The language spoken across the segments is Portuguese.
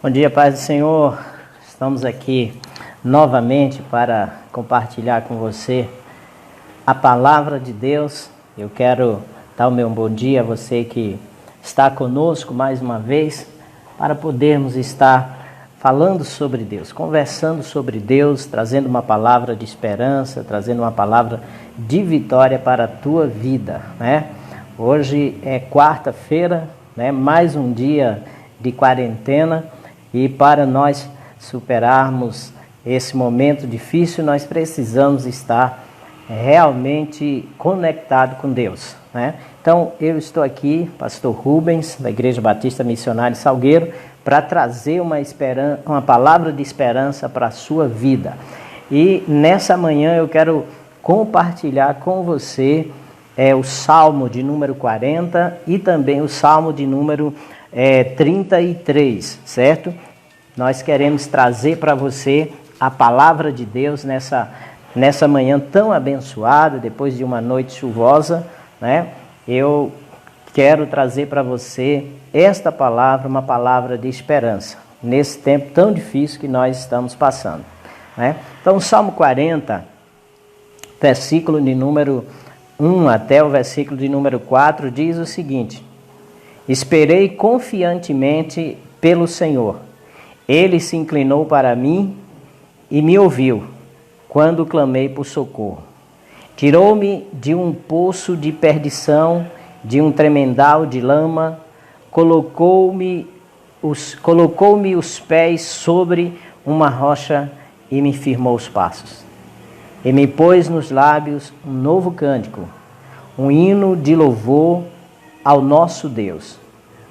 Bom dia, paz do Senhor. Estamos aqui novamente para compartilhar com você a palavra de Deus. Eu quero dar o meu bom dia a você que está conosco mais uma vez, para podermos estar falando sobre Deus, conversando sobre Deus, trazendo uma palavra de esperança, trazendo uma palavra de vitória para a tua vida, né? Hoje é quarta-feira, né? Mais um dia de quarentena, e para nós superarmos esse momento difícil, nós precisamos estar realmente conectado com Deus, né? Então, eu estou aqui, pastor Rubens, da Igreja Batista Missionária Salgueiro, para trazer uma palavra de esperança para a sua vida. E nessa manhã eu quero compartilhar com você o Salmo de número 40 e também o Salmo de número 33, certo? Nós queremos trazer para você a palavra de Deus nessa manhã tão abençoada, depois de uma noite chuvosa, né? Eu quero trazer para você esta palavra, uma palavra de esperança, nesse tempo tão difícil que nós estamos passando, né? Então, o Salmo 40, versículo de número 1 até o versículo de número 4, diz o seguinte: Esperei confiantemente pelo Senhor. Ele se inclinou para mim e me ouviu, quando clamei por socorro. Tirou-me de um poço de perdição, de um tremendal de lama, colocou-me os pés sobre uma rocha e me firmou os passos. E me pôs nos lábios um novo cântico, um hino de louvor ao nosso Deus.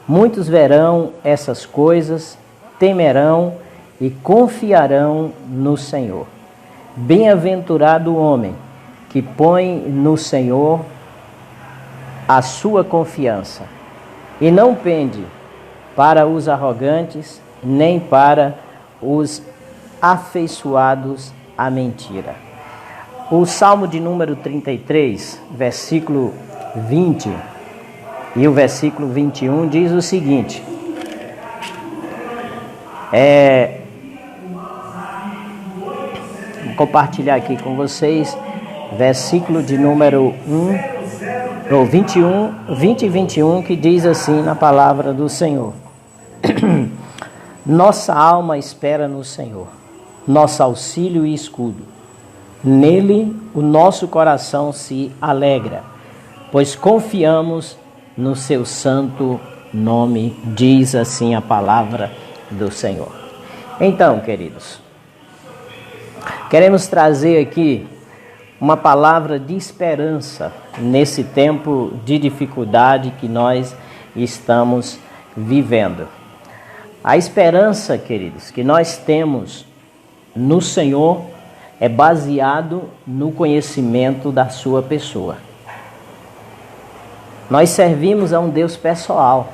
Muitos verão essas coisas, temerão e confiarão no Senhor. Bem-aventurado o homem que põe no Senhor a sua confiança e não pende para os arrogantes, nem para os afeiçoados à mentira. O Salmo de número 33, versículo 20 e o versículo 21 diz o seguinte: vou compartilhar aqui com vocês, versículo de número 20 e 21, que diz assim na palavra do Senhor: Nossa alma espera no Senhor, nosso auxílio e escudo. Nele o nosso coração se alegra, pois confiamos no seu santo nome, diz assim a palavra do Senhor. Então, queridos, queremos trazer aqui uma palavra de esperança nesse tempo de dificuldade que nós estamos vivendo. A esperança, queridos, que nós temos no Senhor é baseado no conhecimento da sua pessoa. Nós servimos a um Deus pessoal,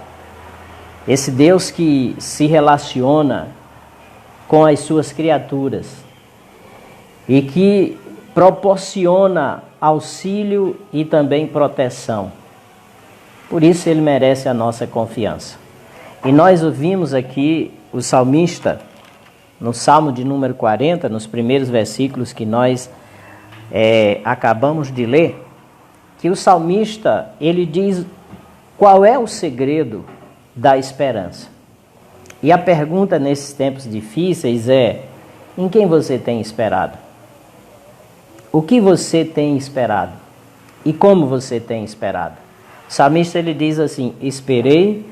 esse Deus que se relaciona com as suas criaturas e que proporciona auxílio e também proteção. Por isso ele merece a nossa confiança. E nós ouvimos aqui o salmista, no Salmo de número 40, nos primeiros versículos que nós acabamos de ler, que o salmista, ele diz qual é o segredo da esperança. E a pergunta nesses tempos difíceis é: em quem você tem esperado? O que você tem esperado? E como você tem esperado? O salmista, ele diz assim: esperei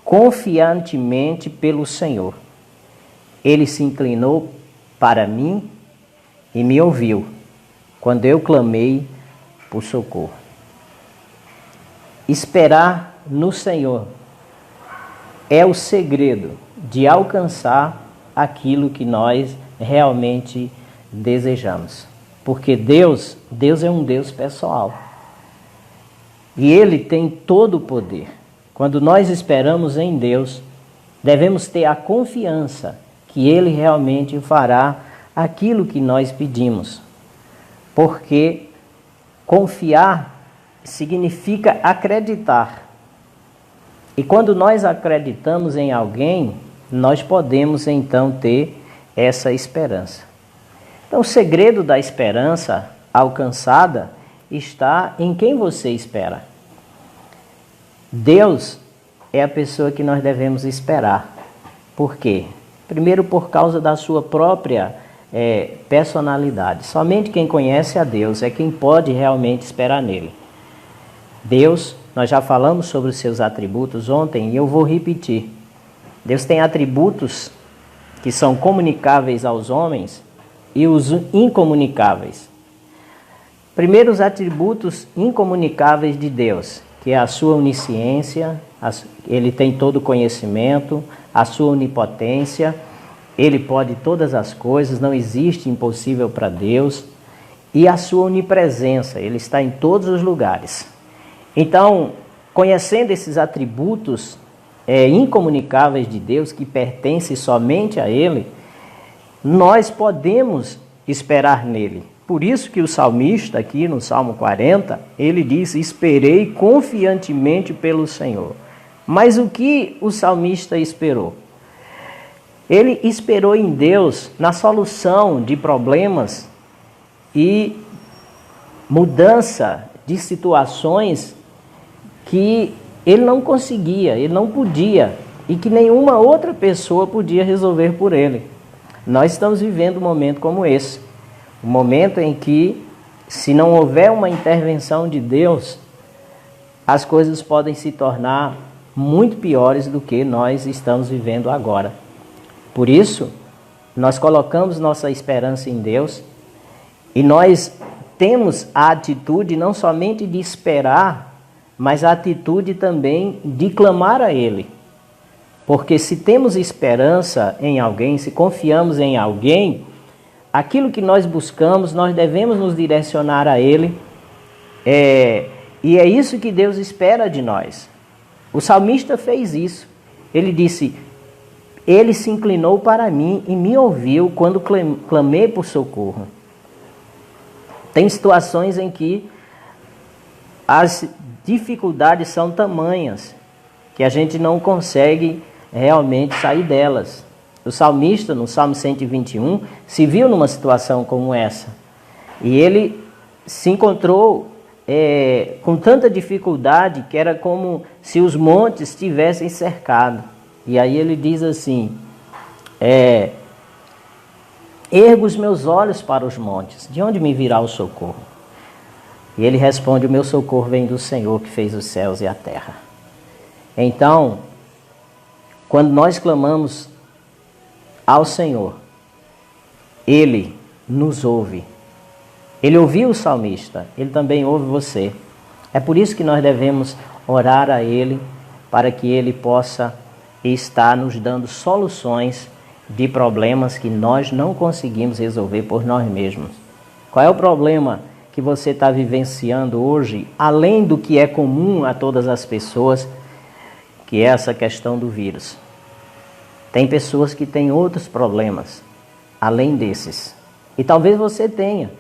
confiantemente pelo Senhor. Ele se inclinou para mim e me ouviu, quando eu clamei por socorro. Esperar no Senhor é o segredo de alcançar aquilo que nós realmente desejamos. Porque Deus é um Deus pessoal. E Ele tem todo o poder. Quando nós esperamos em Deus, devemos ter a confiança que Ele realmente fará aquilo que nós pedimos. Porque confiar significa acreditar. E quando nós acreditamos em alguém, nós podemos então ter essa esperança. Então, o segredo da esperança alcançada está em quem você espera. Deus é a pessoa que nós devemos esperar. Por quê? Primeiro, por causa da sua própria personalidade. Somente quem conhece a Deus é quem pode realmente esperar nele. Deus, nós já falamos sobre os seus atributos ontem e eu vou repetir. Deus tem atributos que são comunicáveis aos homens e os incomunicáveis. Primeiro, os atributos incomunicáveis de Deus, que é a sua onisciência, ele tem todo o conhecimento, a sua onipotência, ele pode todas as coisas, não existe impossível para Deus, e a sua onipresença, ele está em todos os lugares. Então, conhecendo esses atributos incomunicáveis de Deus, que pertencem somente a ele, nós podemos esperar nele. Por isso que o salmista aqui no Salmo 40, ele diz: esperei confiantemente pelo Senhor. Mas o que o salmista esperou? Ele esperou em Deus na solução de problemas e mudança de situações que ele não conseguia, ele não podia e que nenhuma outra pessoa podia resolver por ele. Nós estamos vivendo um momento como esse, um momento em que, se não houver uma intervenção de Deus, as coisas podem se tornar muito piores do que nós estamos vivendo agora. Por isso, nós colocamos nossa esperança em Deus e nós temos a atitude não somente de esperar, mas a atitude também de clamar a Ele. Porque se temos esperança em alguém, se confiamos em alguém, aquilo que nós buscamos, nós devemos nos direcionar a Ele. E é isso que Deus espera de nós. O salmista fez isso. Ele disse: Ele se inclinou para mim e me ouviu quando clamei por socorro. Tem situações em que as dificuldades são tamanhas que a gente não consegue realmente sair delas. O salmista, no Salmo 121, se viu numa situação como essa. E ele se encontrou com tanta dificuldade que era como se os montes tivessem cercado. E aí ele diz assim: ergo os meus olhos para os montes, de onde me virá o socorro? E ele responde: o meu socorro vem do Senhor que fez os céus e a terra. Então, quando nós clamamos ao Senhor, Ele nos ouve. Ele ouviu o salmista, Ele também ouve você. É por isso que nós devemos orar a Ele, para que Ele possa estar nos dando soluções de problemas que nós não conseguimos resolver por nós mesmos. Qual é o problema que você está vivenciando hoje, além do que é comum a todas as pessoas, que é essa questão do vírus? Tem pessoas que têm outros problemas, além desses. E talvez você tenha.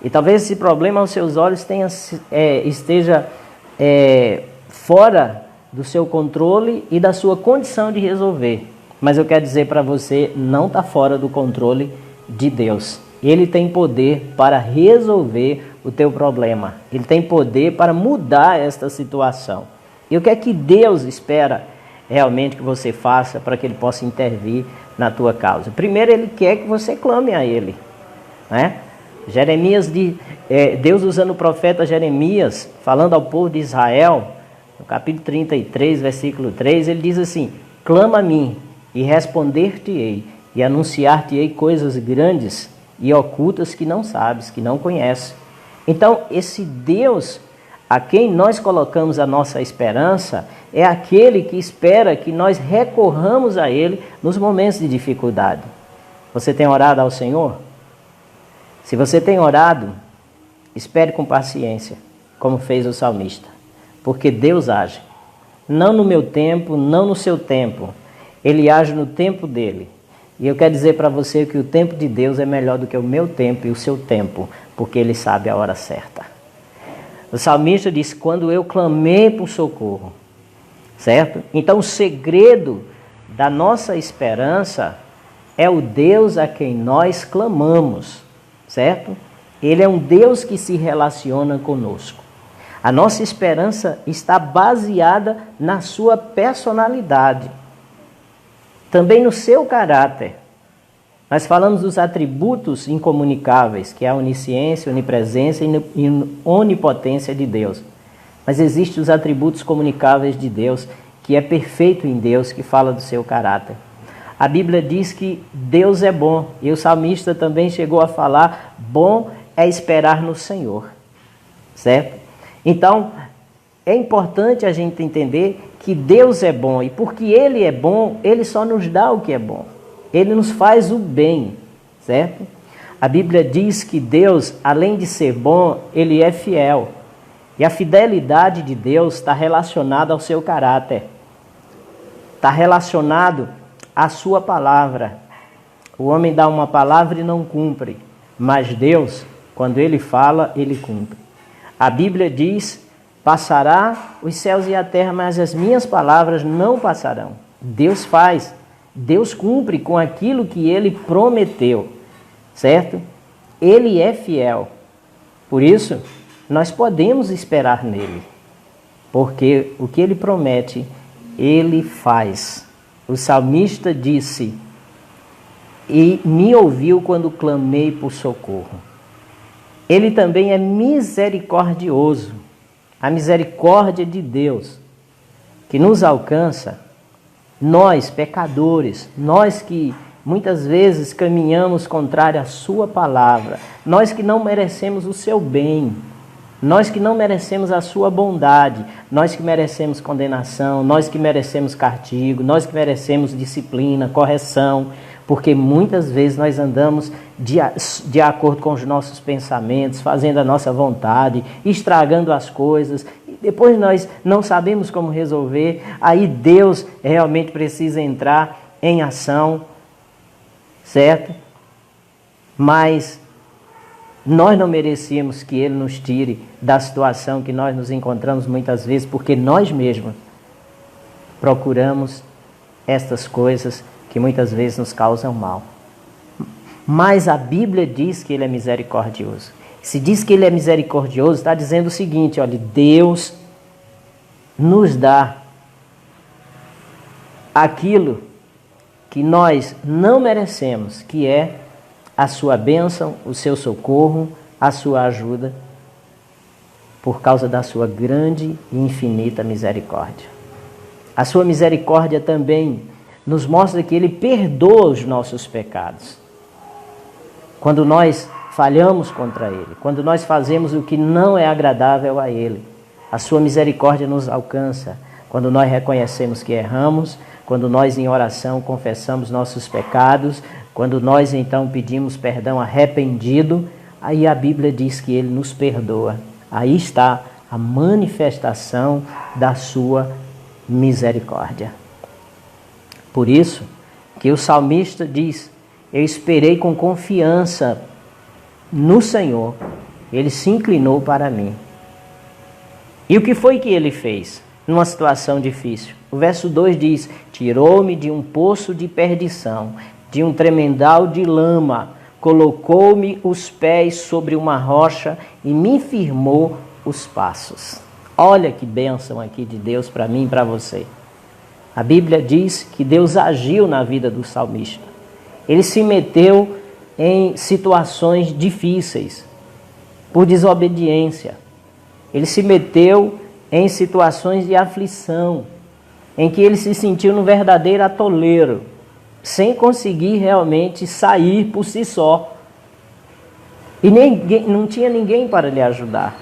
E talvez esse problema aos seus olhos esteja fora do seu controle e da sua condição de resolver. Mas eu quero dizer para você, não está fora do controle de Deus. Ele tem poder para resolver o teu problema. Ele tem poder para mudar esta situação. E o que é que Deus espera realmente que você faça para que Ele possa intervir na tua causa? Primeiro, Ele quer que você clame a Ele, né? Deus usando o profeta Jeremias, falando ao povo de Israel, no capítulo 33, versículo 3, ele diz assim: clama a mim e responder-te-ei e anunciar-te-ei coisas grandes e ocultas que não sabes, que não conheces. Então, esse Deus a quem nós colocamos a nossa esperança é aquele que espera que nós recorramos a Ele nos momentos de dificuldade. Você tem orado ao Senhor? Se você tem orado, espere com paciência, como fez o salmista, porque Deus age. Não no meu tempo, não no seu tempo. Ele age no tempo dele. E eu quero dizer para você que o tempo de Deus é melhor do que o meu tempo e o seu tempo, porque Ele sabe a hora certa. O salmista disse: quando eu clamei por socorro, certo? Então o segredo da nossa esperança é o Deus a quem nós clamamos, certo? Ele é um Deus que se relaciona conosco. A nossa esperança está baseada na sua personalidade, também no seu caráter. Nós falamos dos atributos incomunicáveis, que é a onisciência, onipresença e onipotência de Deus. Mas existem os atributos comunicáveis de Deus, que é perfeito em Deus, que fala do seu caráter. A Bíblia diz que Deus é bom, e o salmista também chegou a falar, bom é esperar no Senhor, certo? Então, é importante a gente entender que Deus é bom, e porque Ele é bom, Ele só nos dá o que é bom. Ele nos faz o bem, certo? A Bíblia diz que Deus, além de ser bom, Ele é fiel. E a fidelidade de Deus está relacionada ao seu caráter. Está relacionado à sua palavra. O homem dá uma palavra e não cumpre. Mas Deus, quando Ele fala, Ele cumpre. A Bíblia diz, passará os céus e a terra, mas as minhas palavras não passarão. Deus faz. Deus cumpre com aquilo que Ele prometeu, certo? Ele é fiel. Por isso, nós podemos esperar nele, porque o que Ele promete, Ele faz. O salmista disse, e me ouviu quando clamei por socorro. Ele também é misericordioso. A misericórdia de Deus, que nos alcança, nós, pecadores, nós que muitas vezes caminhamos contrário à sua palavra, nós que não merecemos o seu bem, nós que não merecemos a sua bondade, nós que merecemos condenação, nós que merecemos castigo, nós que merecemos disciplina, correção, porque muitas vezes nós andamos de acordo com os nossos pensamentos, fazendo a nossa vontade, estragando as coisas, e depois nós não sabemos como resolver, aí Deus realmente precisa entrar em ação, certo? Mas nós não merecíamos que Ele nos tire da situação que nós nos encontramos muitas vezes, porque nós mesmos procuramos estas coisas que muitas vezes nos causam mal. Mas a Bíblia diz que Ele é misericordioso. Se diz que Ele é misericordioso, está dizendo o seguinte, olha, Deus nos dá aquilo que nós não merecemos, que é a sua bênção, o seu socorro, a sua ajuda, por causa da sua grande e infinita misericórdia. A sua misericórdia também nos mostra que Ele perdoa os nossos pecados. Quando nós falhamos contra Ele, quando nós fazemos o que não é agradável a Ele, a sua misericórdia nos alcança. Quando nós reconhecemos que erramos, quando nós em oração confessamos nossos pecados, quando nós então pedimos perdão arrependido, aí a Bíblia diz que Ele nos perdoa. Aí está a manifestação da sua misericórdia. Por isso que o salmista diz, eu esperei com confiança no Senhor, Ele se inclinou para mim. E o que foi que Ele fez numa situação difícil? O verso 2 diz, tirou-me de um poço de perdição, de um tremendal de lama, colocou-me os pés sobre uma rocha e me firmou os passos. Olha que bênção aqui de Deus para mim e para você. A Bíblia diz que Deus agiu na vida do salmista. Ele se meteu em situações difíceis, por desobediência. Ele se meteu em situações de aflição, em que ele se sentiu no verdadeiro atoleiro, sem conseguir realmente sair por si só. E não tinha ninguém para lhe ajudar.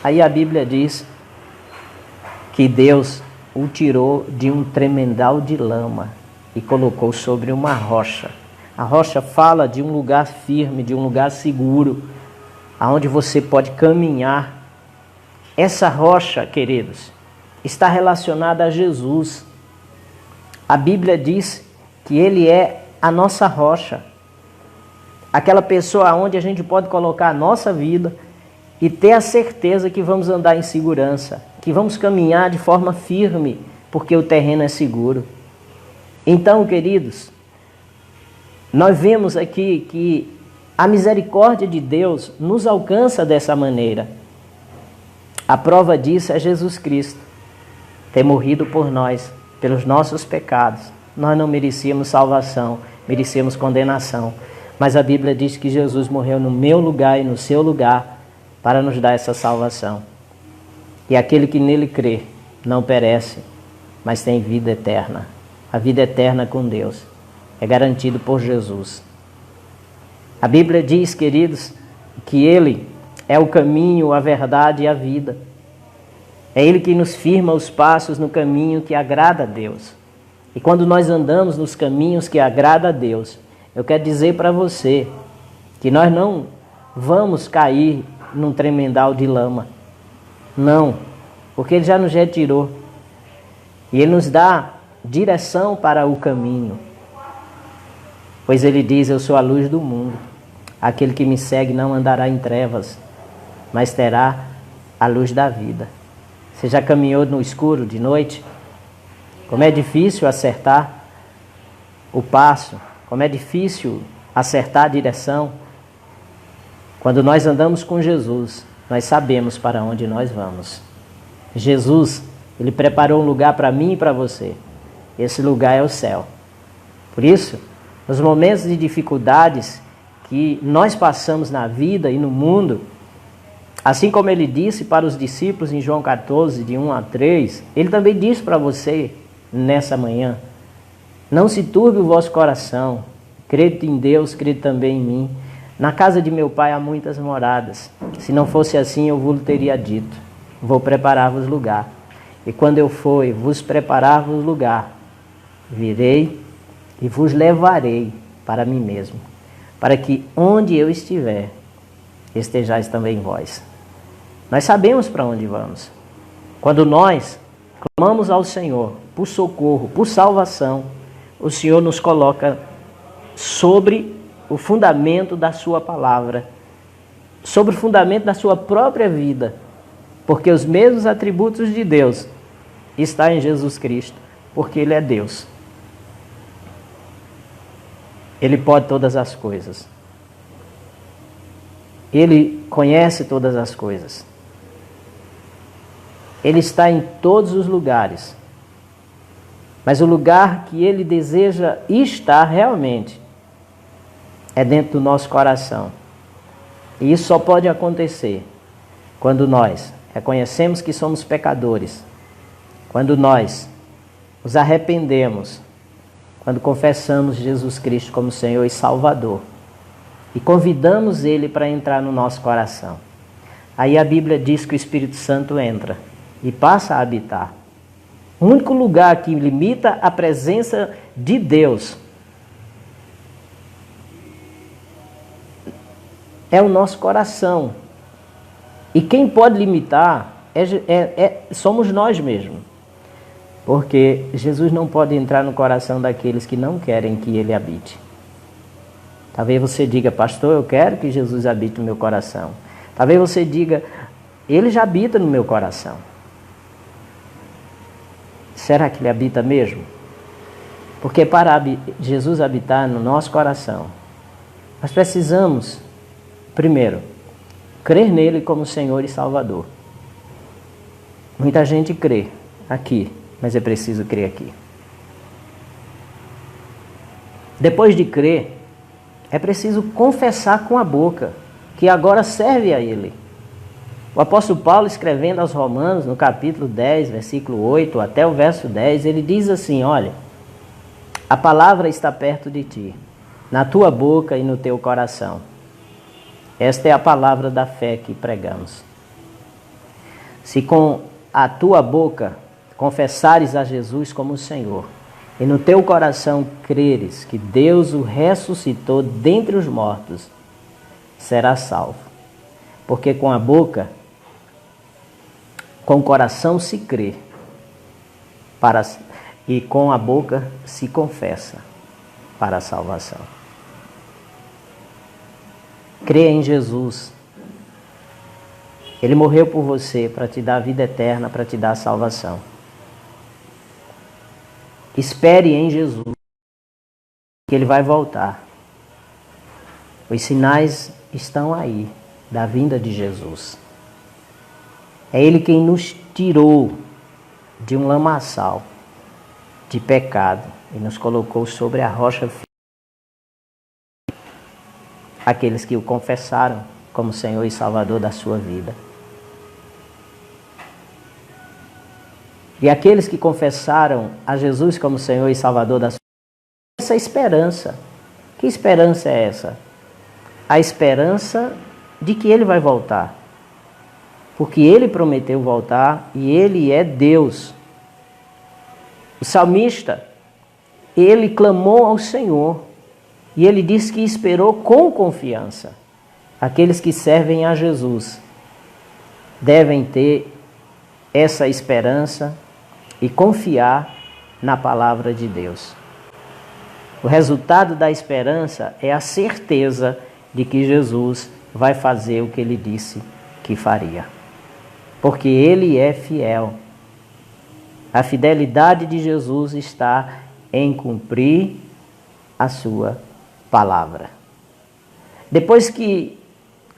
Aí a Bíblia diz que Deus o tirou de um tremendal de lama e colocou sobre uma rocha. A rocha fala de um lugar firme, de um lugar seguro, aonde você pode caminhar. Essa rocha, queridos, está relacionada a Jesus. A Bíblia diz que Ele é a nossa rocha. Aquela pessoa onde a gente pode colocar a nossa vida e ter a certeza que vamos andar em segurança, que vamos caminhar de forma firme, porque o terreno é seguro. Então, queridos, nós vemos aqui que a misericórdia de Deus nos alcança dessa maneira. A prova disso é Jesus Cristo ter morrido por nós, pelos nossos pecados. Nós não merecíamos salvação, merecíamos condenação. Mas a Bíblia diz que Jesus morreu no meu lugar e no seu lugar para nos dar essa salvação. E aquele que nele crê não perece, mas tem vida eterna. A vida eterna com Deus é garantido por Jesus. A Bíblia diz, queridos, que Ele é o caminho, a verdade e a vida. É Ele que nos firma os passos no caminho que agrada a Deus. E quando nós andamos nos caminhos que agrada a Deus, eu quero dizer para você que nós não vamos cair num tremendal de lama. Não, porque Ele já nos retirou. E Ele nos dá direção para o caminho. Pois Ele diz, eu sou a luz do mundo. Aquele que me segue não andará em trevas, mas terá a luz da vida. Você já caminhou no escuro de noite? Como é difícil acertar o passo, como é difícil acertar a direção. Quando nós andamos com Jesus, nós sabemos para onde nós vamos. Jesus, Ele preparou um lugar para mim e para você. Esse lugar é o céu. Por isso, nos momentos de dificuldades que nós passamos na vida e no mundo, assim como Ele disse para os discípulos em João 14, de 1 a 3, Ele também diz para você nessa manhã, não se turbe o vosso coração, crede em Deus, crede também em mim. Na casa de meu Pai há muitas moradas. Se não fosse assim, eu vos teria dito, vou preparar-vos lugar. E quando eu for e vos preparar-vos lugar, virei e vos levarei para mim mesmo, para que onde eu estiver, estejais também vós. Nós sabemos para onde vamos. Quando nós clamamos ao Senhor por socorro, por salvação, o Senhor nos coloca sobre o fundamento da sua palavra, sobre o fundamento da sua própria vida, porque os mesmos atributos de Deus estão em Jesus Cristo, porque Ele é Deus. Ele pode todas as coisas. Ele conhece todas as coisas. Ele está em todos os lugares. Mas o lugar que Ele deseja estar realmente é dentro do nosso coração. E isso só pode acontecer quando nós reconhecemos que somos pecadores, quando nós nos arrependemos, quando confessamos Jesus Cristo como Senhor e Salvador e convidamos Ele para entrar no nosso coração. Aí a Bíblia diz que o Espírito Santo entra e passa a habitar. O único lugar que limita a presença de Deus é o nosso coração. E quem pode limitar somos nós mesmos. Porque Jesus não pode entrar no coração daqueles que não querem que Ele habite. Talvez você diga, pastor, eu quero que Jesus habite no meu coração. Talvez você diga, Ele já habita no meu coração. Será que Ele habita mesmo? Porque para Jesus habitar no nosso coração, nós precisamos, primeiro, crer nele como Senhor e Salvador. Muita gente crê aqui, mas é preciso crer aqui. Depois de crer, é preciso confessar com a boca, que agora serve a Ele. O apóstolo Paulo, escrevendo aos Romanos, no capítulo 10, versículo 8 até o verso 10, ele diz assim, olha, a palavra está perto de ti, na tua boca e no teu coração. Esta é a palavra da fé que pregamos. Se com a tua boca confessares a Jesus como Senhor, e no teu coração creres que Deus o ressuscitou dentre os mortos, serás salvo. Porque com a boca, com o coração se crê, e com a boca se confessa para a salvação. Crê em Jesus. Ele morreu por você para te dar a vida eterna, para te dar a salvação. Espere em Jesus, que Ele vai voltar. Os sinais estão aí, da vinda de Jesus. É Ele quem nos tirou de um lamaçal de pecado e nos colocou sobre a rocha firme. Aqueles que o confessaram como Senhor e Salvador da sua vida. E aqueles que confessaram a Jesus como Senhor e Salvador da sua vida, essa esperança. Que esperança é essa? A esperança de que Ele vai voltar. Porque Ele prometeu voltar e Ele é Deus. O salmista, ele clamou ao Senhor e ele disse que esperou com confiança. Aqueles que servem a Jesus devem ter essa esperança e confiar na palavra de Deus. O resultado da esperança é a certeza de que Jesus vai fazer o que Ele disse que faria. Porque Ele é fiel. A fidelidade de Jesus está em cumprir a sua palavra. Depois que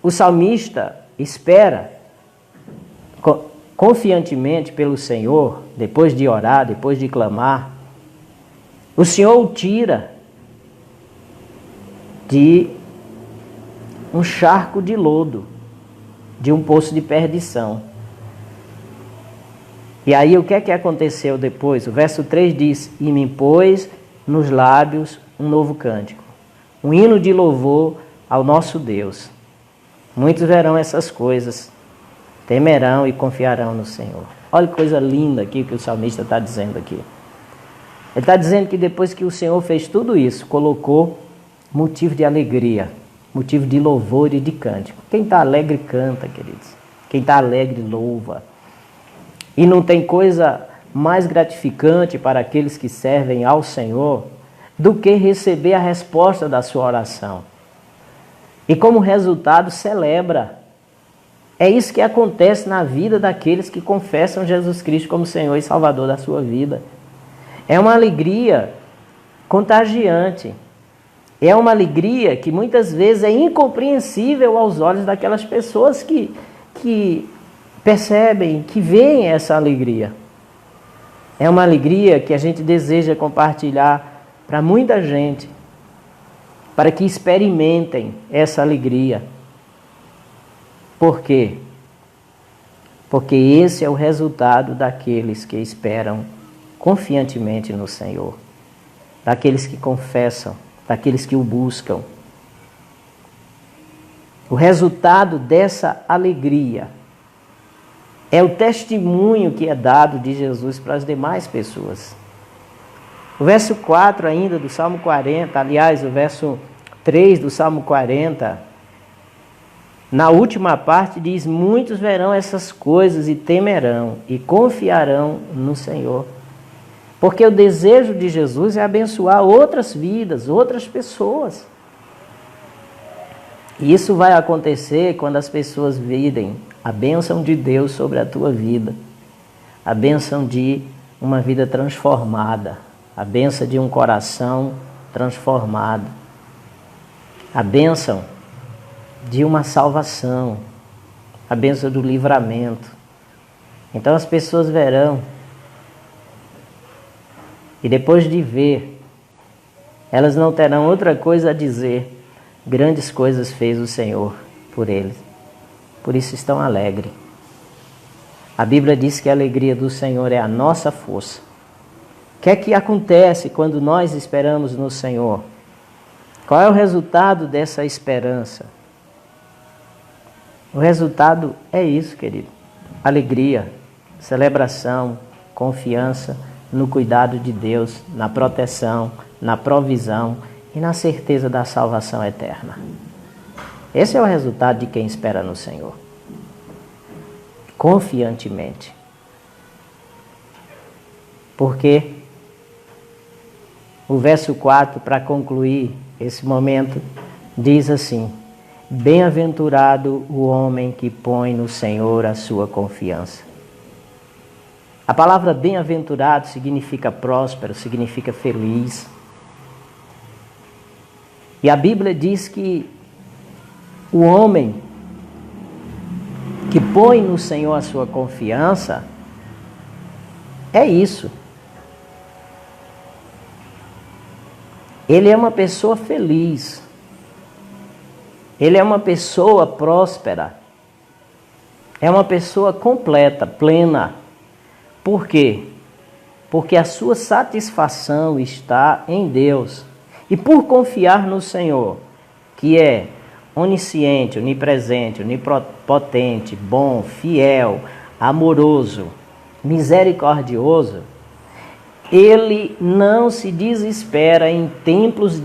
o salmista espera confiantemente pelo Senhor, depois de orar, depois de clamar, o Senhor o tira de um charco de lodo, de um poço de perdição. E aí o que é que aconteceu depois? O verso 3 diz: e me pôs nos lábios um novo cântico, um hino de louvor ao nosso Deus. Muitos verão essas coisas, temerão e confiarão no Senhor. Olha que coisa linda aqui que o salmista está dizendo aqui. Ele está dizendo que depois que o Senhor fez tudo isso, colocou motivo de alegria, motivo de louvor e de cântico. Quem está alegre canta, queridos. Quem está alegre louva. E não tem coisa mais gratificante para aqueles que servem ao Senhor do que receber a resposta da sua oração. E como resultado celebra. É isso que acontece na vida daqueles que confessam Jesus Cristo como Senhor e Salvador da sua vida. É uma alegria contagiante. É uma alegria que muitas vezes é incompreensível aos olhos daquelas pessoas que percebem, que veem essa alegria. É uma alegria que a gente deseja compartilhar para muita gente, para que experimentem essa alegria. Por quê? Porque esse é o resultado daqueles que esperam confiantemente no Senhor, daqueles que confessam, daqueles que o buscam. O resultado dessa alegria é o testemunho que é dado de Jesus para as demais pessoas. O verso 4 ainda do Salmo 40, aliás, o verso 3 do Salmo 40, na última parte diz: muitos verão essas coisas e temerão e confiarão no Senhor. Porque o desejo de Jesus é abençoar outras vidas, outras pessoas. E isso vai acontecer quando as pessoas virem a bênção de Deus sobre a tua vida, a bênção de uma vida transformada, a bênção de um coração transformado, a bênção de uma salvação, a bênção do livramento. Então as pessoas verão, e depois de ver, elas não terão outra coisa a dizer: grandes coisas fez o Senhor por eles. Por isso estão alegres. A Bíblia diz que a alegria do Senhor é a nossa força. O que é que acontece quando nós esperamos no Senhor? Qual é o resultado dessa esperança? O resultado é isso, querido. Alegria, celebração, confiança no cuidado de Deus, na proteção, na provisão e na certeza da salvação eterna. Esse é o resultado de quem espera no Senhor. Confiantemente. Porque o verso 4, para concluir esse momento, diz assim: bem-aventurado o homem que põe no Senhor a sua confiança. A palavra bem-aventurado significa próspero, significa feliz. E a Bíblia diz que o homem que põe no Senhor a sua confiança é isso. Ele é uma pessoa feliz. Ele é uma pessoa próspera. É uma pessoa completa, plena. Por quê? Porque a sua satisfação está em Deus. E por confiar no Senhor, que é onisciente, onipresente, onipotente, bom, fiel, amoroso, misericordioso, Ele não se desespera em tempos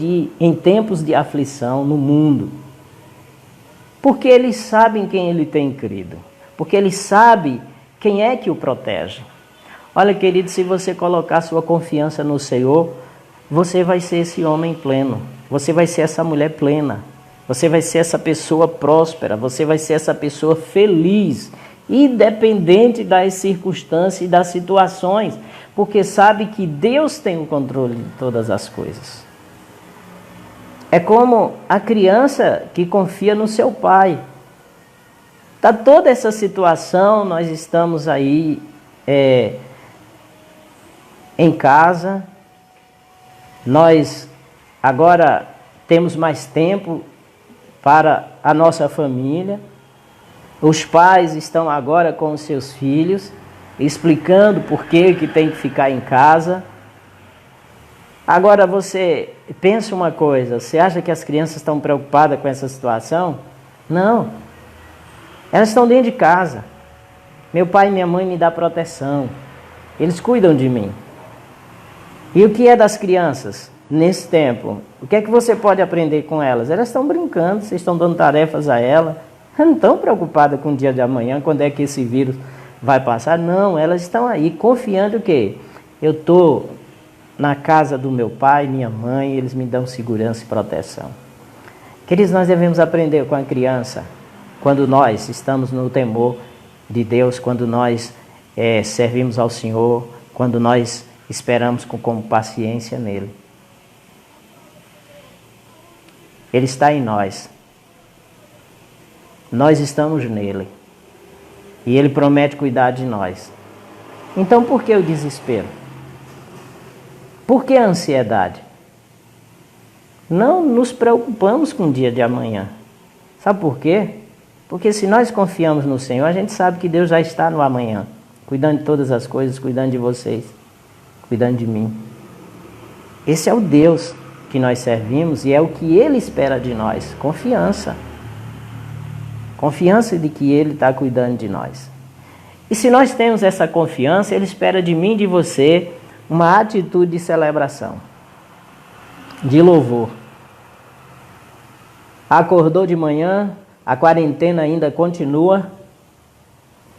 de aflição no mundo. Porque Ele sabe em quem Ele tem crido. Porque Ele sabe quem é que o protege. Olha, querido, se você colocar sua confiança no Senhor, você vai ser esse homem pleno. Você vai ser essa mulher plena. Você vai ser essa pessoa próspera. Você vai ser essa pessoa feliz, independente das circunstâncias e das situações, porque sabe que Deus tem o controle de todas as coisas. É como a criança que confia no seu pai. Está toda essa situação, nós estamos aí em casa, nós agora temos mais tempo para a nossa família, os pais estão agora com os seus filhos, explicando por que tem que ficar em casa. Agora você pensa uma coisa, você acha que as crianças estão preocupadas com essa situação? Não, elas estão dentro de casa. Meu pai e minha mãe me dão proteção, eles cuidam de mim. E o que é das crianças nesse tempo? O que é que você pode aprender com elas? Elas estão brincando, vocês estão dando tarefas a elas, não estão preocupadas com o dia de amanhã, quando é que esse vírus vai passar. Não, elas estão aí confiando que eu estou na casa do meu pai, minha mãe, eles me dão segurança e proteção. Queridos, nós devemos aprender com a criança, quando nós estamos no temor de Deus, quando nós servimos ao Senhor, quando nós esperamos com paciência nele. Ele está em nós. Nós estamos nele. E Ele promete cuidar de nós. Então por que o desespero? Por que a ansiedade? Não nos preocupamos com o dia de amanhã. Sabe por quê? Porque se nós confiamos no Senhor, a gente sabe que Deus já está no amanhã, cuidando de todas as coisas, cuidando de vocês, cuidando de mim. Esse é o Deus que nós servimos e é o que Ele espera de nós. Confiança. Confiança de que Ele está cuidando de nós. E se nós temos essa confiança, Ele espera de mim e de você uma atitude de celebração, de louvor. Acordou de manhã, a quarentena ainda continua,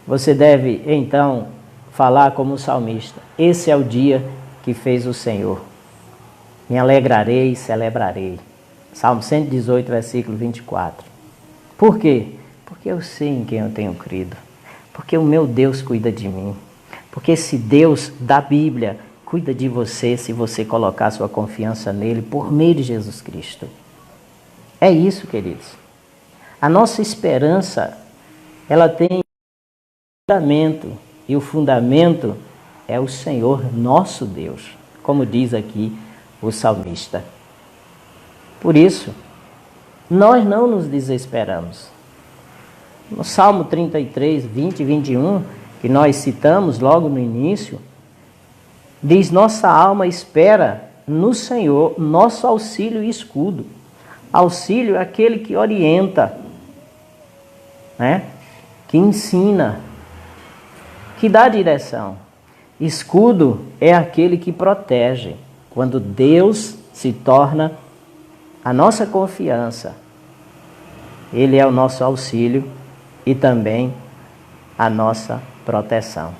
você deve então falar como o salmista: esse é o dia que fez o Senhor, me alegrarei e celebrarei. Salmo 118, versículo 24. Por quê? Porque eu sei em quem eu tenho crido, porque o meu Deus cuida de mim, porque esse Deus da Bíblia cuida de você se você colocar sua confiança nele por meio de Jesus Cristo. É isso, queridos. A nossa esperança, ela tem fundamento, e o fundamento é o Senhor nosso Deus, como diz aqui o salmista. Por isso, nós não nos desesperamos. No Salmo 33, 20 e 21, que nós citamos logo no início, diz: nossa alma espera no Senhor, nosso auxílio e escudo. Auxílio é aquele que orienta, né? Que ensina, que dá direção. Escudo é aquele que protege. Quando Deus se torna a nossa confiança, Ele é o nosso auxílio e também a nossa proteção.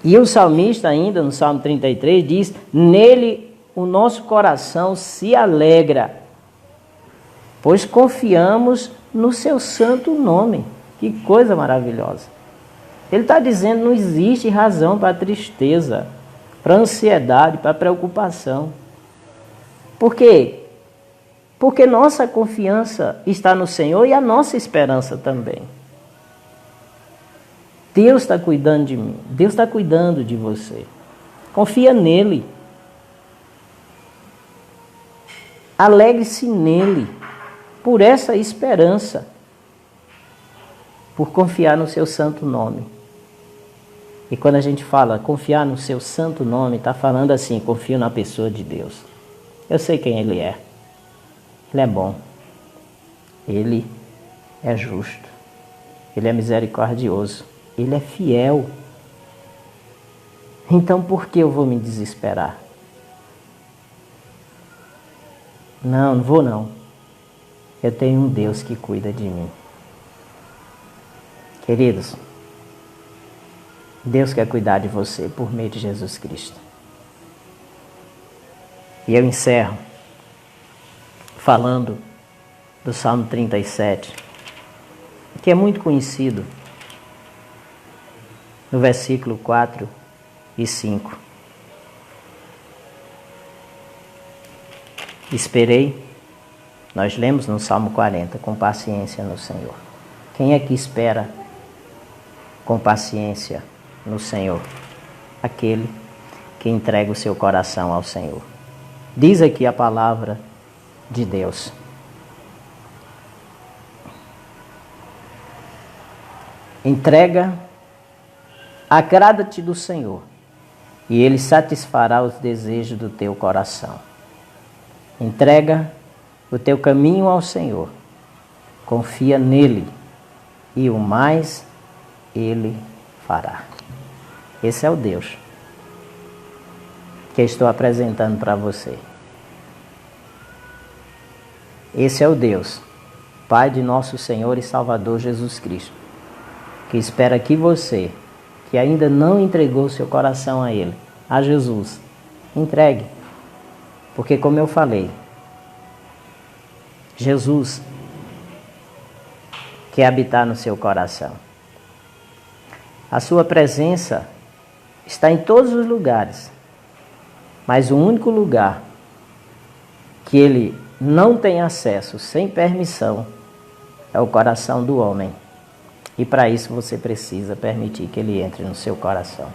E o salmista ainda, no Salmo 33, diz: nele o nosso coração se alegra, pois confiamos no seu santo nome. Que coisa maravilhosa! Ele está dizendo, não existe razão para tristeza, para ansiedade, para preocupação. Por quê? Porque nossa confiança está no Senhor e a nossa esperança também. Deus está cuidando de mim, Deus está cuidando de você. Confia nele. Alegre-se nele, por essa esperança, por confiar no seu santo nome. E quando a gente fala confiar no seu santo nome, está falando assim, confio na pessoa de Deus. Eu sei quem ele é. Ele é bom. Ele é justo. Ele é misericordioso. Ele é fiel. Então por que eu vou me desesperar? Não vou não. Eu tenho um Deus que cuida de mim. Queridos, Deus quer cuidar de você por meio de Jesus Cristo. E eu encerro falando do Salmo 37, que é muito conhecido, no versículo 4 e 5. Esperei, nós lemos no Salmo 40, com paciência no Senhor. Quem é que espera com paciência no Senhor? Aquele que entrega o seu coração ao Senhor. Diz aqui a palavra de Deus. Entrega, agrada-te do Senhor, e Ele satisfará os desejos do teu coração. Entrega o teu caminho ao Senhor, confia nele, e o mais Ele fará. Esse é o Deus que eu estou apresentando para você. Esse é o Deus, Pai de nosso Senhor e Salvador Jesus Cristo, que espera que você, que ainda não entregou seu coração a Ele, a Jesus, entregue. Porque como eu falei, Jesus quer habitar no seu coração. A sua presença está em todos os lugares, mas o único lugar que Ele não tem acesso sem permissão é o coração do homem. E para isso você precisa permitir que Ele entre no seu coração.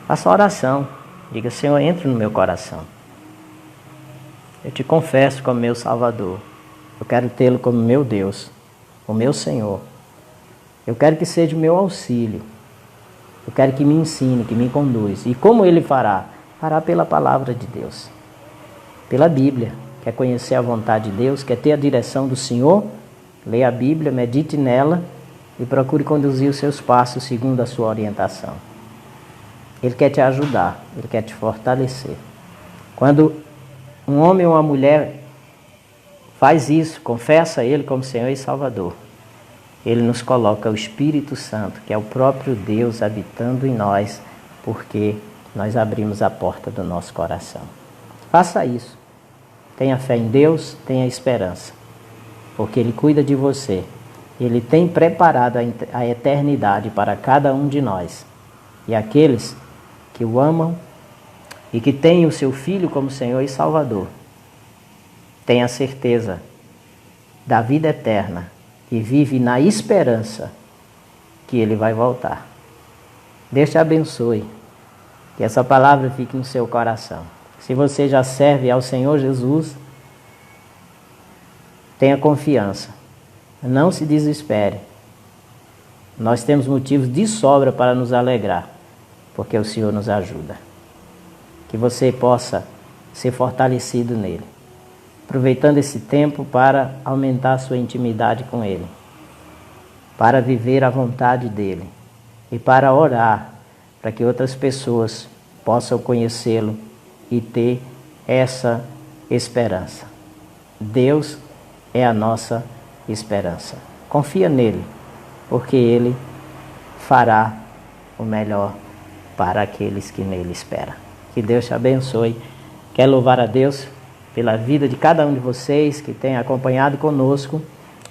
Faça oração. Diga, Senhor, entre no meu coração. Eu te confesso como meu Salvador. Eu quero tê-lo como meu Deus, o meu Senhor. Eu quero que seja o meu auxílio. Eu quero que me ensine, que me conduz. E como Ele fará? Fará pela palavra de Deus. Pela Bíblia. Quer conhecer a vontade de Deus? Quer ter a direção do Senhor? Leia a Bíblia, medite nela e procure conduzir os seus passos segundo a sua orientação. Ele quer te ajudar, Ele quer te fortalecer. Quando um homem ou uma mulher faz isso, confessa a Ele como Senhor e Salvador, Ele nos coloca o Espírito Santo, que é o próprio Deus habitando em nós, porque nós abrimos a porta do nosso coração. Faça isso. Tenha fé em Deus, tenha esperança. Porque Ele cuida de você. Ele tem preparado a eternidade para cada um de nós. E aqueles que o amam e que têm o seu Filho como Senhor e Salvador, tenha certeza da vida eterna e vive na esperança que Ele vai voltar. Deus te abençoe. Que essa palavra fique no seu coração. Se você já serve ao Senhor Jesus, tenha confiança, não se desespere. Nós temos motivos de sobra para nos alegrar, porque o Senhor nos ajuda. Que você possa ser fortalecido nele, aproveitando esse tempo para aumentar a sua intimidade com Ele, para viver a vontade dEle e para orar para que outras pessoas possam conhecê-lo e ter essa esperança. Deus é a nossa esperança. Confia nele, porque Ele fará o melhor para aqueles que nele esperam. Que Deus te abençoe. Quero louvar a Deus pela vida de cada um de vocês que tem acompanhado conosco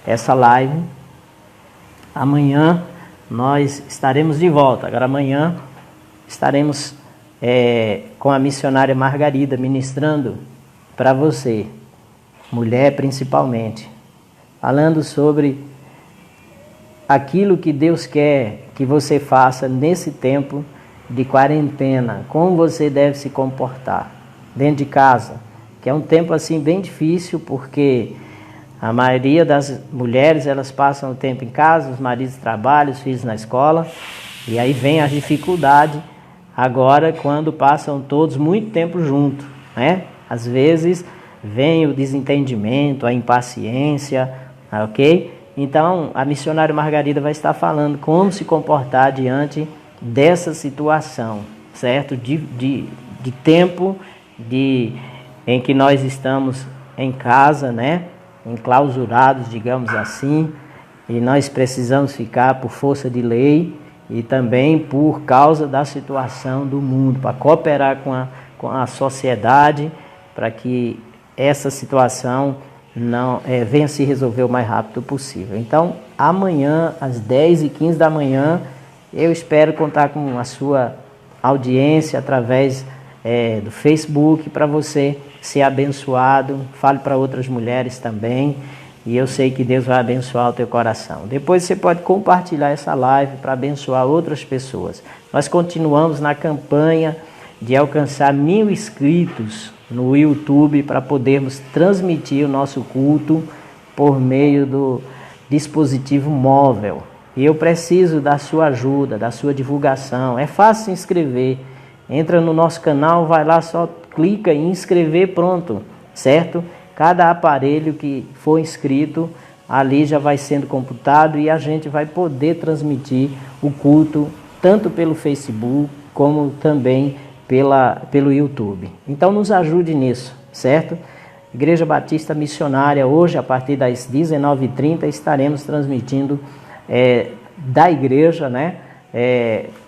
essa live. Amanhã nós estaremos de volta. Agora amanhã estaremos com a missionária Margarida ministrando para você, mulher principalmente, falando sobre aquilo que Deus quer que você faça nesse tempo de quarentena, como você deve se comportar dentro de casa, que é um tempo assim bem difícil, porque a maioria das mulheres, elas passam o tempo em casa, os maridos trabalham, os filhos na escola, e aí vem a dificuldade agora quando passam todos muito tempo juntos, né? Às vezes vem o desentendimento, a impaciência, ok? Então, a missionária Margarida vai estar falando como se comportar diante dessa situação, certo? De tempo em que nós estamos em casa, né? Enclausurados, digamos assim, e nós precisamos ficar por força de lei e também por causa da situação do mundo, para cooperar com a sociedade, para que essa situação venha se resolver o mais rápido possível. Então, amanhã, às 10h15 da manhã, eu espero contar com a sua audiência através do Facebook, para você ser abençoado. Fale para outras mulheres também, e eu sei que Deus vai abençoar o teu coração. Depois você pode compartilhar essa live para abençoar outras pessoas. Nós continuamos na campanha de alcançar 1000 inscritos no YouTube, para podermos transmitir o nosso culto por meio do dispositivo móvel. E eu preciso da sua ajuda, da sua divulgação. É fácil se inscrever. Entra no nosso canal, vai lá, só clica em inscrever, pronto, certo? Cada aparelho que for inscrito, ali já vai sendo computado e a gente vai poder transmitir o culto tanto pelo Facebook como também pelo YouTube. Então nos ajude nisso, certo? Igreja Batista Missionária, hoje a partir das 19h30 estaremos transmitindo da igreja, né?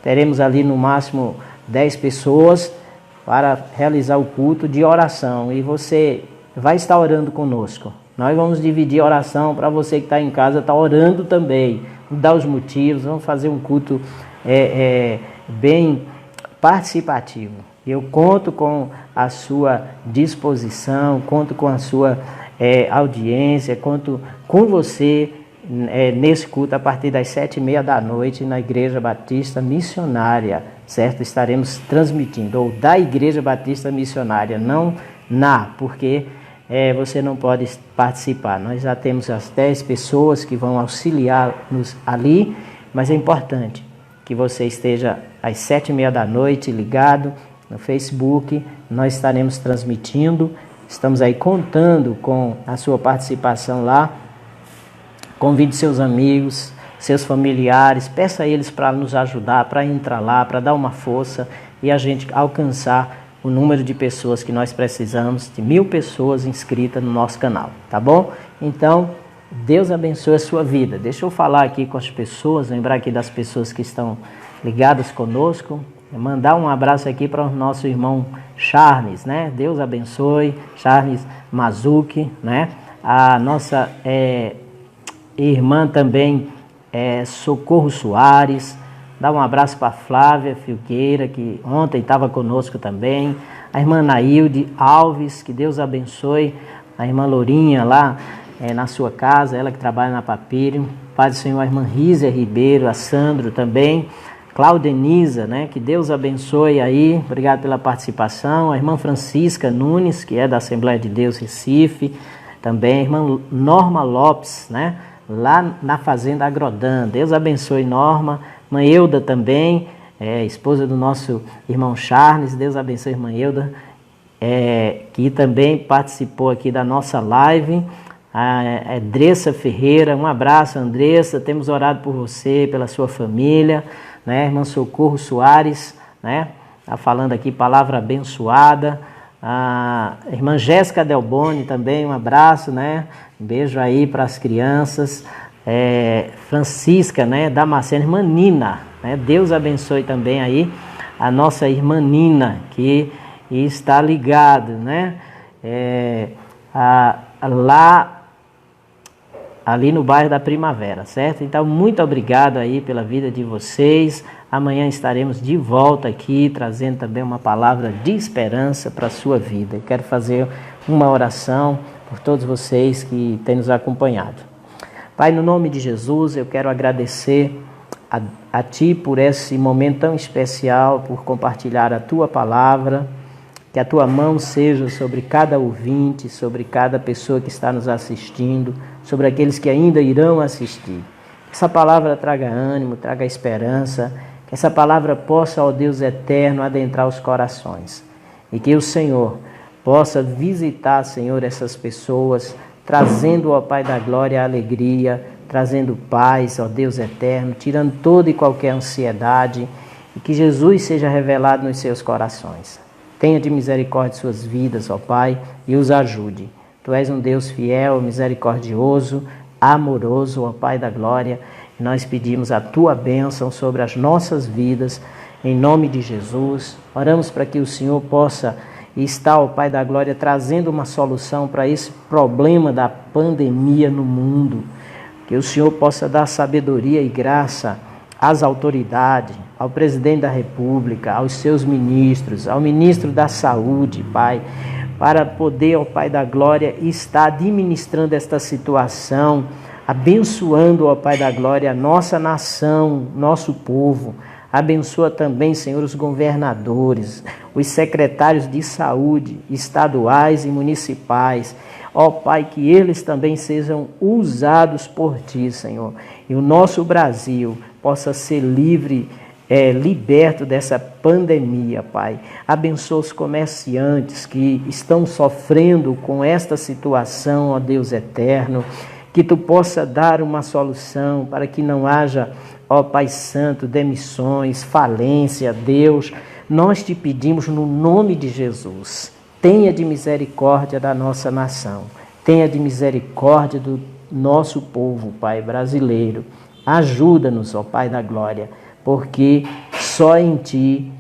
Teremos ali no máximo 10 pessoas para realizar o culto de oração, e você vai estar orando conosco. Nós vamos dividir a oração para você que está em casa, está orando também, dar os motivos, vamos fazer um culto bem participativo. Eu conto com a sua disposição, conto com a sua audiência, conto com você nesse culto a partir das 7h30 da noite na Igreja Batista Missionária, certo? Estaremos transmitindo, ou da Igreja Batista Missionária, não porque você não pode participar. Nós já temos as 10 pessoas que vão auxiliar-nos ali, mas é importante que você esteja às 7h30 da noite ligado no Facebook. Nós estaremos transmitindo, estamos aí contando com a sua participação lá. Convide seus amigos, seus familiares, peça a eles para nos ajudar, para entrar lá, para dar uma força e a gente alcançar o número de pessoas que nós precisamos, de 1000 pessoas inscritas no nosso canal, tá bom? Então, Deus abençoe a sua vida. Deixa eu falar aqui com as pessoas, lembrar aqui das pessoas que estão ligadas conosco, mandar um abraço aqui para o nosso irmão Charles, né? Deus abençoe, Charles Mazuki, né? A nossa irmã também, Socorro Soares. Dá um abraço para a Flávia Filgueira, que ontem estava conosco também. A irmã Nailde Alves, que Deus abençoe. A irmã Lourinha lá na sua casa, ela que trabalha na Papírio. Pai do Senhor, a irmã Rízia Ribeiro, a Sandro também. Claudenisa, né? Que Deus abençoe aí. Obrigado pela participação. A irmã Francisca Nunes, que é da Assembleia de Deus Recife. Também a irmã Norma Lopes, né? Lá na Fazenda Agrodã. Deus abençoe, Norma. Irmã Euda também, esposa do nosso irmão Charles. Deus abençoe, irmã Euda, que também participou aqui da nossa live. A Andressa Ferreira, um abraço, Andressa. Temos orado por você, pela sua família, né? Irmã Socorro Soares, né? Tá falando aqui, palavra abençoada. A irmã Jéssica Delboni também, um abraço, né? Um beijo aí para as crianças. Francisca, né, Damasceno, irmã Nina, né, Deus abençoe também aí a nossa irmã Nina, que está ligado, né, lá ali no bairro da Primavera, certo? Então, muito obrigado aí pela vida de vocês. Amanhã estaremos de volta aqui, trazendo também uma palavra de esperança para a sua vida. Eu quero fazer uma oração por todos vocês que têm nos acompanhado. Pai, no nome de Jesus, eu quero agradecer a Ti por esse momento tão especial, por compartilhar a Tua palavra. Que a Tua mão seja sobre cada ouvinte, sobre cada pessoa que está nos assistindo, sobre aqueles que ainda irão assistir. Que essa palavra traga ânimo, traga esperança, que essa palavra possa, ó Deus eterno, adentrar os corações. E que o Senhor possa visitar, Senhor, essas pessoas, trazendo, ó Pai da glória, a alegria, trazendo paz, ó Deus eterno, tirando toda e qualquer ansiedade, e que Jesus seja revelado nos seus corações. Tenha de misericórdia de suas vidas, ó Pai, e os ajude. Tu és um Deus fiel, misericordioso, amoroso, ó Pai da glória. E nós pedimos a Tua bênção sobre as nossas vidas, em nome de Jesus. Oramos para que o Senhor possa estar, ó Pai da glória, trazendo uma solução para esse problema da pandemia no mundo. Que o Senhor possa dar sabedoria e graça às autoridades, ao presidente da República, aos seus ministros, ao ministro da Saúde, Pai, para poder, ó Pai da glória, estar administrando esta situação, abençoando, ó Pai da glória, a nossa nação, nosso povo. Abençoa também, Senhor, os governadores, os secretários de saúde, estaduais e municipais. Ó Pai, que eles também sejam usados por Ti, Senhor. E o nosso Brasil possa ser livre, liberto dessa pandemia, Pai. Abençoa os comerciantes que estão sofrendo com esta situação, ó Deus eterno. Que Tu possa dar uma solução para que não haja, ó Pai Santo, demissões, falência, Deus. Nós Te pedimos no nome de Jesus. Tenha de misericórdia da nossa nação. Tenha de misericórdia do nosso povo, Pai brasileiro. Ajuda-nos, ó Pai da glória, porque só em Ti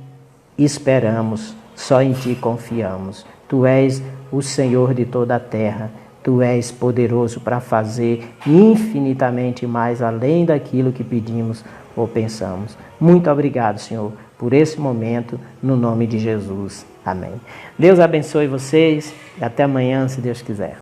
esperamos, só em Ti confiamos. Tu és o Senhor de toda a terra. Tu és poderoso para fazer infinitamente mais além daquilo que pedimos ou pensamos. Muito obrigado, Senhor, por esse momento, no nome de Jesus. Amém. Deus abençoe vocês e até amanhã, se Deus quiser.